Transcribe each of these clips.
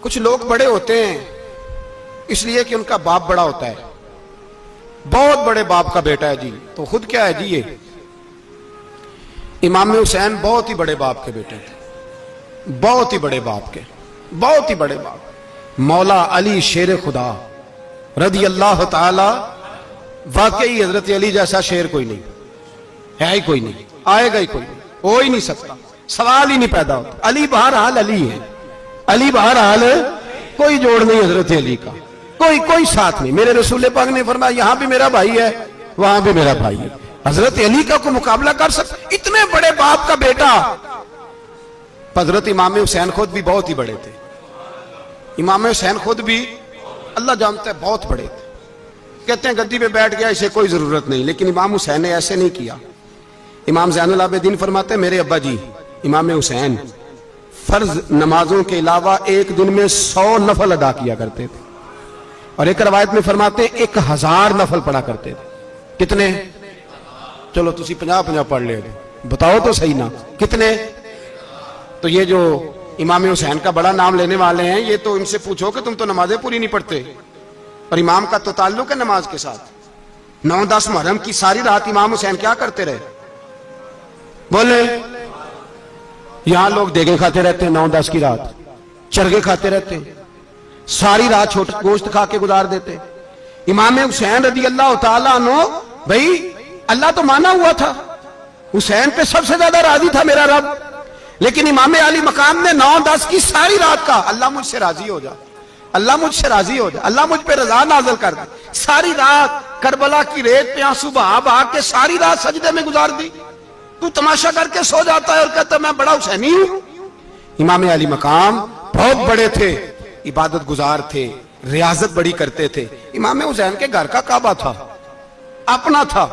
कुछ लोग बड़े होते हैं इसलिए कि उनका बाप बड़ा होता है, बहुत बड़े बाप का बेटा है जी, तो खुद क्या है जी ये इमाम हुसैन बहुत ही बड़े बाप के बेटे थे, बहुत ही बड़े बाप के, बहुत ही बड़े बाप। मौला अली शेर खुदा रदी अल्लाह ताला, वाकई हजरत अली जैसा शेर कोई नहीं है, ही कोई नहीं, आएगा ही कोई नहीं, हो ही नहीं सकता, सवाल ही नहीं पैदा होता। अली बहरहाल अली है, अली बहरहाल कोई जोड़ नहीं हजरत अली का, कोई साथ नहीं। मेरे रसूल पाक ने फरमाया यहां भी मेरा भाई है, वहां भी मेरा भाई है, हजरत अली का कोई मुकाबला कर सकता? इतने बड़े बाप का बेटा। हजरत इमाम हुसैन खुद भी बहुत ही बड़े थे, इमाम हुसैन खुद भी अल्लाह जानता है बहुत बड़े थे। कहते हैं गद्दी पे बैठ गया, इसे कोई जरूरत नहीं, लेकिन इमाम हुसैन ने ऐसे नहीं किया। इमाम ज़ैनुल आबिदीन फरमाते हैं मेरे अब्बा जी इमाम हुसैन फर्ज नमाजों के अलावा एक दिन में 100 नफल अदा किया करते थे, और एक रवायत में फरमाते हैं 1000 नफल पढ़ा करते थे। कितने? चलो तुसी 50-50 पढ़ ले, बताओ तो सही ना कितने। तो ये जो इमाम हुसैन का बड़ा नाम लेने वाले हैं, ये तो इनसे पूछो कि तुम तो नमाजें पूरी नहीं पढ़ते, और इमाम का तो ताल्लुक है नमाज के साथ। 9-10 मुहर्रम की सारी रात इमाम हुसैन क्या करते रहे? बोले यहां लोग देगे खाते रहते हैं, 9-10 की रात चरगे खाते रहते हैं, सारी रात छोटा गोश्त खा के गुजार देते। इमाम हुसैन रदी अल्लाह ताला अन्हु, भाई अल्लाह तो माना हुआ था, हुसैन पे सबसे ज्यादा राजी था मेरा रब, लेकिन इमाम अली मकाम ने 9-10 की सारी रात का अल्लाह मुझसे राजी हो जा, अल्लाह मुझसे राजी हो जा, अल्लाह मुझ पे रजा नाज़िल कर दे। सारी रात करबला की रेत पे आंसू बहा बहा के सारी रात सजदे में गुजार दी। तू तमाशा करके सो जाता है और कहता मैं बड़ा हुसैनी हूं। इमाम अली मकाम बहुत बड़े थे, इबादत गुजार थे, रियाजत बड़ी करते थे। इमाम हुसैन के घर का काबा था, अपना था।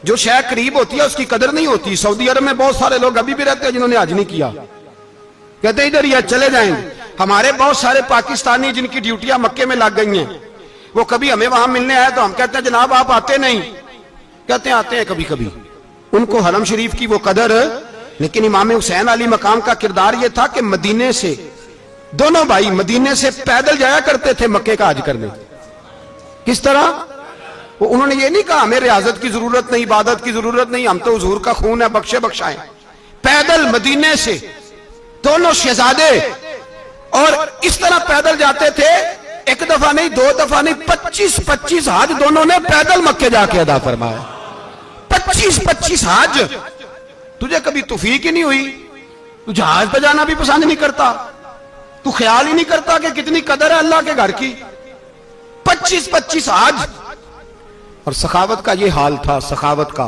जो शय करीब होती है उसकी कदर नहीं होती। सऊदी अरब में बहुत सारे लोग अभी भी रहते हैं जिन्होंने हज नहीं किया, कहते इधर ही चले जाएंगे। हमारे बहुत सारे पाकिस्तानी जिनकी ड्यूटियां मक्के में लग गई हैं, वो कभी हमें वहां मिलने आए तो हम कहते हैं जनाब आप आते नहीं, कहते हैं आते हैं कभी कभी। उनको हरम शरीफ की वो कदर। लेकिन इमाम हुसैन अली मकाम का किरदार ये था कि मदीने से दोनों भाई मदीने से पैदल जाया करते थे मक्के का हज करने। किस तरह? वो उन्होंने ये नहीं कहा हमें रियाजत की जरूरत नहीं, इबादत की जरूरत नहीं, हम तो हुजूर का खून है, बख्शे बख्शाएं। पैदल मदीने से दोनों शहजादे, और इस तरह पैदल जाते थे, एक दफा नहीं, 2 दफा नहीं, 25-25 हज दोनों ने पैदल मक्के जाके अदा फरमाया। 25-25 हज। तुझे कभी तौफीक ही नहीं हुई? तू जहाज पे जाना भी पसंद नहीं करता, तू ख्याल ही नहीं करता कि कितनी कदर है अल्लाह के घर की। 25-25 हज। और सखावत का ये हाल था, सखावत का,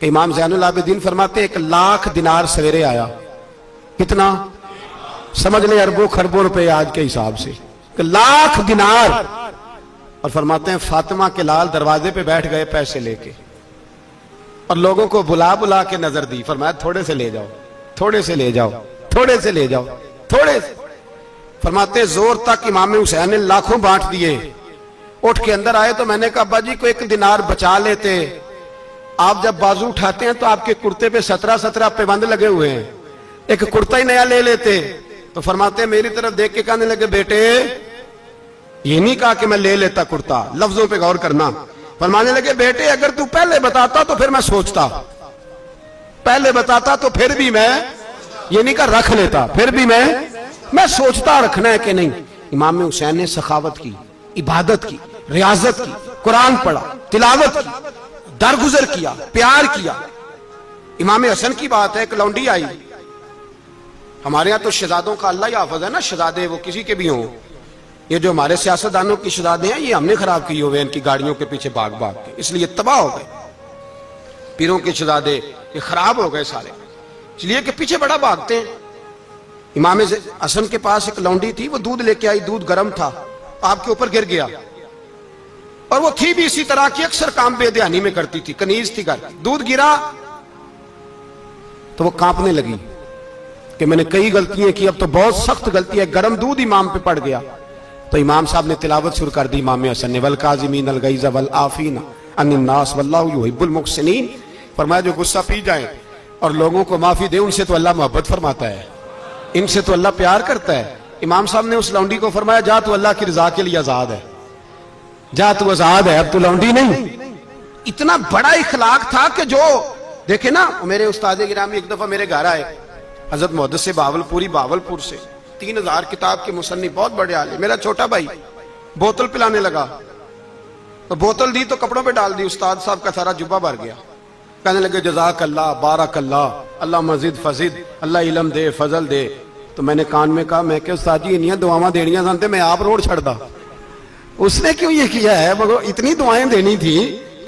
कि इमाम ज़ैनुल आबिदीन फरमाते 1 लाख दिनार सवेरे आया। कितना? समझ ले अरबों खरबों रुपए आज के हिसाब से, 1 लाख दिनार। और फरमाते हैं फातिमा के लाल दरवाजे पे बैठ गए पैसे लेके, और लोगों को बुला बुला के नजर दी, फरमाया थोड़े से ले जाओ, थोड़े से ले जाओ, थोड़े से ले जाओ, थोड़े से। फरमाते जोर तक इमाम हुसैन ने लाखों बांट दिए। उठ के अंदर आए तो मैंने कहा अब्बा जी को 1 दिनार बचा लेते। आप जब बाजू उठाते हैं तो आपके कुर्ते पे 17 पैबंद लगे हुए हैं, एक कुर्ता ही नया ले लेते। तो फरमाते मेरी तरफ देख के कहने लगे बेटे ये नहीं कहा कि मैं ले लेता कुर्ता, लफ्जों पे गौर करना। फरमाने लगे बेटे अगर तू पहले बताता तो फिर मैं सोचता, पहले बताता तो फिर भी मैं, ये नहीं कहा रख लेता, फिर भी मैं सोचता रखना है कि नहीं। इमाम हुसैन ने सखावत की, इबादत की, रियाजत की, कुरान पढ़ा, तिलावत की, दरगुजर किया, प्यार किया। इमाम हसन की बात है, एक लौंडी आई, हमारे यहाँ तो शहजादों का अल्लाह ही हाफिज है ना, शहजादे वो किसी के भी हों। ये जो हमारे सियासतदानों की शहजादे हैं ये हमने खराब किए हुए इनकी गाड़ियों के पीछे भाग भाग के, इसलिए तबाह हो गए। पीरों के शहजादे ये खराब हो गए सारे, इसलिए कि पीछे बड़ा भागते हैं। इमाम हसन के पास एक लौंडी थी, वो दूध लेके आई, दूध गर्म था, आपके ऊपर गिर गया, और वो थी भी इसी तरह की, अक्सर काम बेध्यानी में करती थी, कनीज थी घर। दूध गिरा तो वो कांपने लगी कि मैंने कई गलतियां की, अब तो बहुत सख्त गलती है, गर्म दूध इमाम पे पड़ गया। तो इमाम साहब ने तिलावत शुरू कर दी इमाम हसन ने, वल काज़िमीन अल गैज़ वल आफ़ीना अनिन नास वल्लाहु युहिब्बुल मुहसिनीन। फरमाया जो गुस्सा पी जाए और लोगों को माफी दे, उनसे तो अल्लाह मोहब्बत फरमाता है, इनसे तो अल्लाह प्यार करता है। इमाम साहब ने उस लौंडी को फरमाया, जा तू अल्लाह की रजा के लिए आजाद है, जा तू आजाद है, अब तू लौंडी नहीं। इतना बड़ा इखलाक था कि जो देखे ना, मेरे उस्ताद गिरामी एक दफा मेरे घर आए, हजरत मुहद्दिस से बावलपुर से 3000 किताब के मुसन्निफ, बहुत बड़े आले। मेरा छोटा भाई बोतल पिलाने लगा, तो बोतल दी तो कपड़ों पे डाल दी, उस्ताद साहब का सारा जुब्बा भर गया। कहने लगे जज़ाक अल्लाह, बारक अल्लाह, अल्लाह मजीद फजीद, अल्लाह इलम दे, फजल दे। तो मैंने कान में कहा, मैं क्या उस्ताद जी इन्नियां दुआवां देनियां जानते, मैं आप रोड छड़दा। उसने क्यों ये किया है, मगर इतनी दुआएं देनी थी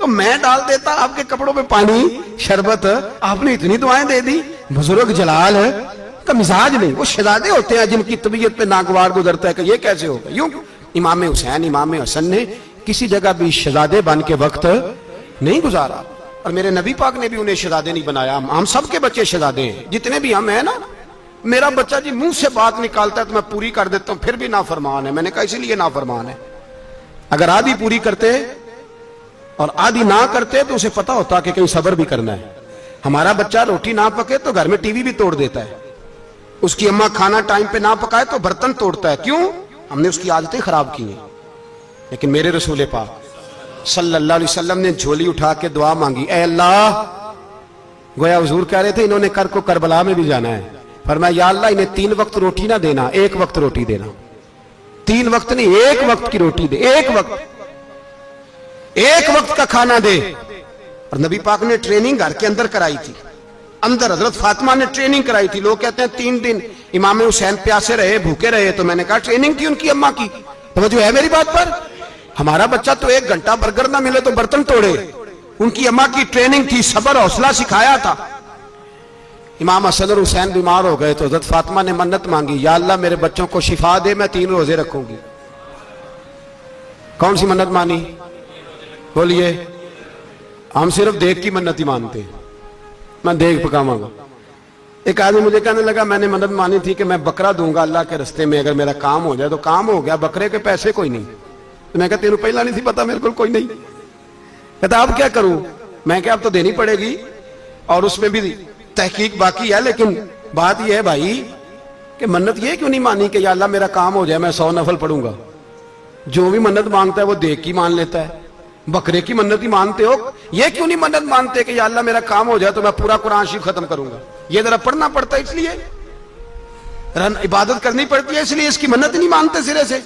तो मैं डाल देता आपके कपड़ों पे पानी शरबत, आपने इतनी दुआएं दे दी। बुजुर्ग जलाल का मिजाज नहीं, वो शहजादे होते हैं जिनकी तबीयत पे नागवार गुजरता है कि ये कैसे होगा। यूं इमाम हुसैन इमाम हसन ने किसी जगह भी शहजादे बन के वक्त नहीं गुजारा, और मेरे नबी पाक ने भी उन्हें शहजादे नहीं बनाया। हम सबके बच्चे शहजादे हैं, जितने भी हम हैं ना। मेरा बच्चा जी मुंह से बात निकालता है तो मैं पूरी कर देता हूं, फिर भी नाफरमान है। मैंने कहा इसीलिए नाफरमान है, अगर आधी पूरी करते और आधी ना करते तो उसे पता होता कि कहीं सब्र भी करना है। हमारा बच्चा रोटी ना पके तो घर में टीवी भी तोड़ देता है, उसकी अम्मा खाना टाइम पे ना पकाए तो बर्तन तोड़ता है। क्यों? हमने उसकी आदतें खराब की हैं। लेकिन मेरे रसूल पाक सल्लल्लाहु अलैहि वसल्लम ने झोली उठा के दुआ मांगी, ऐ अल्लाह, गोया हुजूर कह रहे थे इन्होंने कर को करबला में भी जाना है, फरमाया या अल्लाह इन्हें 3 वक्त रोटी ना देना, 1 वक्त रोटी देना। 3 वक्त नहीं, 1 वक्त की रोटी दे, 1 वक्त का खाना दे। और नबी पाक ने ट्रेनिंग घर के अंदर कराई थी, अंदर हजरत फातिमा ने ट्रेनिंग कराई थी। लोग कहते हैं 3 दिन इमाम हुसैन प्यासे रहे, भूखे रहे, तो मैंने कहा ट्रेनिंग थी उनकी अम्मा की। तो जो है मेरी बात पर, हमारा बच्चा तो 1 घंटा बर्गर ना मिले तो बर्तन तोड़े, उनकी अम्मा की ट्रेनिंग थी, सब्र हौसला सिखाया था। इमाम हसन और हुसैन बीमार हो गए तो हजरत फातिमा ने मन्नत मांगी, या अल्लाह मेरे बच्चों को शिफा दे, मैं 3 रोजे रखूंगी। कौन सी मन्नत मानी? बोलिए। हम सिर्फ देख की मन्नत ही मानते हैं, मैं देख पकाऊंगा। एक आदमी मुझे कहने लगा, मैंने मन्नत मानी थी कि मैं बकरा दूंगा अल्लाह के रस्ते में, अगर मेरा काम हो जाए। तो काम हो गया, बकरे के पैसे कोई नहीं। तो मैं कहता तेरे पहला नहीं थी पता, मेरे को कोई नहीं। कहता अब क्या करूं? मैं क्या अब तो देनी पड़ेगी, और उसमें भी तहकीक बाकी है। लेकिन बात यह है भाई कि मन्नत ये क्यों नहीं मानी कि या अल्लाह मेरा काम हो जाए, मैं 100 नफल पढ़ूंगा। जो भी मन्नत मांगता है वो देख की मान लेता है। बकरे की मन्नत ही मानते हो, ये क्यों नहीं मन्नत मानते कि या अल्लाह मेरा काम हो जाए तो मैं पूरा कुरान शरीफ खत्म करूंगा। ये जरा पढ़ना पड़ता है, इसलिए इबादत करनी पड़ती है, इसलिए इसकी मन्नत नहीं मानते सिरे से।